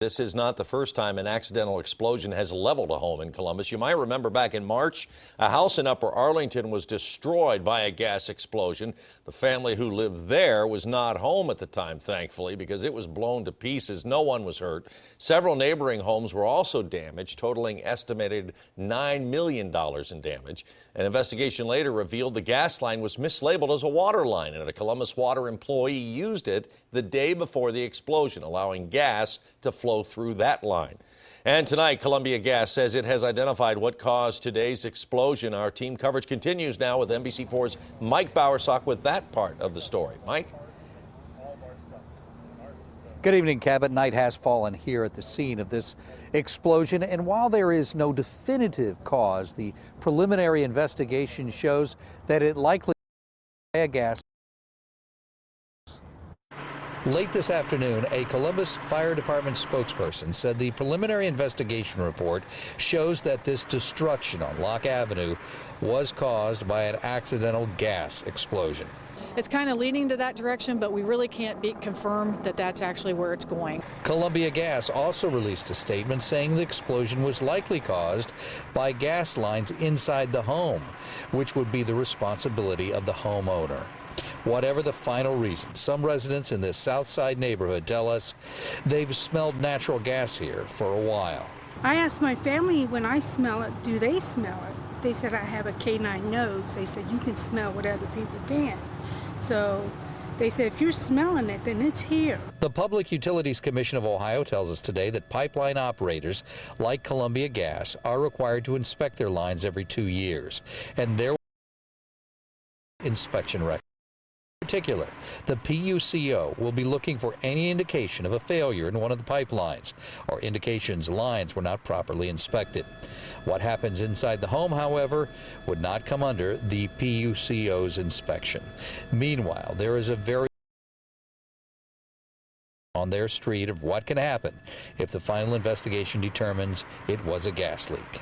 This is not the first time an accidental explosion has leveled a home in Columbus. You might remember back in March, a house in Upper Arlington was destroyed by a gas explosion. The family who lived there was not home at the time, thankfully, because it was blown to pieces. No one was hurt. Several neighboring homes were also damaged, totaling estimated $9 million in damage. An investigation later revealed the gas line was mislabeled as a water line, and a Columbus Water employee used it the day before the explosion, allowing gas to flow through that line. And tonight, Columbia Gas says it has identified what caused today's explosion. Our team coverage continues now with NBC4's Mike Bowersock with that part of the story. Mike? Good evening, Cabot. Night has fallen here at the scene of this explosion, and while there is no definitive cause, the preliminary investigation shows that it likely was a gas. Late this afternoon, a Columbus Fire Department spokesperson said the preliminary investigation report shows that this destruction on Locke Avenue was caused by an accidental gas explosion. It's kind of leaning to that direction, but we really can't confirm that that's actually where it's going. Columbia Gas also released a statement saying the explosion was likely caused by gas lines inside the home, which would be the responsibility of the homeowner. Whatever the final reason, some residents in this South Side neighborhood tell us they've smelled natural gas here for a while. I asked my family when I smell it, do they smell it? They said I have a canine nose. They said you can smell what other people can't. So they said if you're smelling it, then it's here. The Public Utilities Commission of Ohio tells us today that pipeline operators like Columbia Gas are required to inspect their lines every 2 years, and their inspection record. In particular, the PUCO will be looking for any indication of a failure in one of the pipelines or indications lines were not properly inspected. What happens inside the home, however, would not come under the PUCO's inspection. Meanwhile, there is a very on their street of what can happen if the final investigation determines it was a gas leak.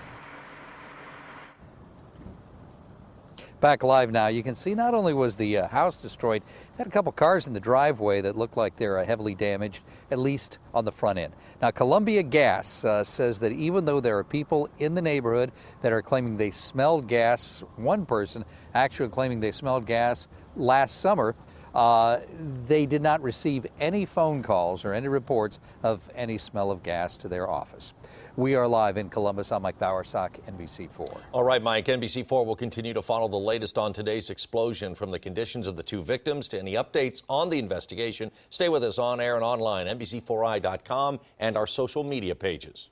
Back live now, you can see not only was the house destroyed, had a couple cars in the driveway that look like they're heavily damaged, at least on the front end. Now, Columbia Gas says that even though there are people in the neighborhood that are claiming they smelled gas, one person actually claiming they smelled gas last summer, they did not receive any phone calls or any reports of any smell of gas to their office. We are live in Columbus. I'm Mike Bowersock, NBC4. All right, Mike. NBC4 will continue to follow the latest on today's explosion, from the conditions of the two victims to any updates on the investigation. Stay with us on air and online, NBC4i.com, and our social media pages.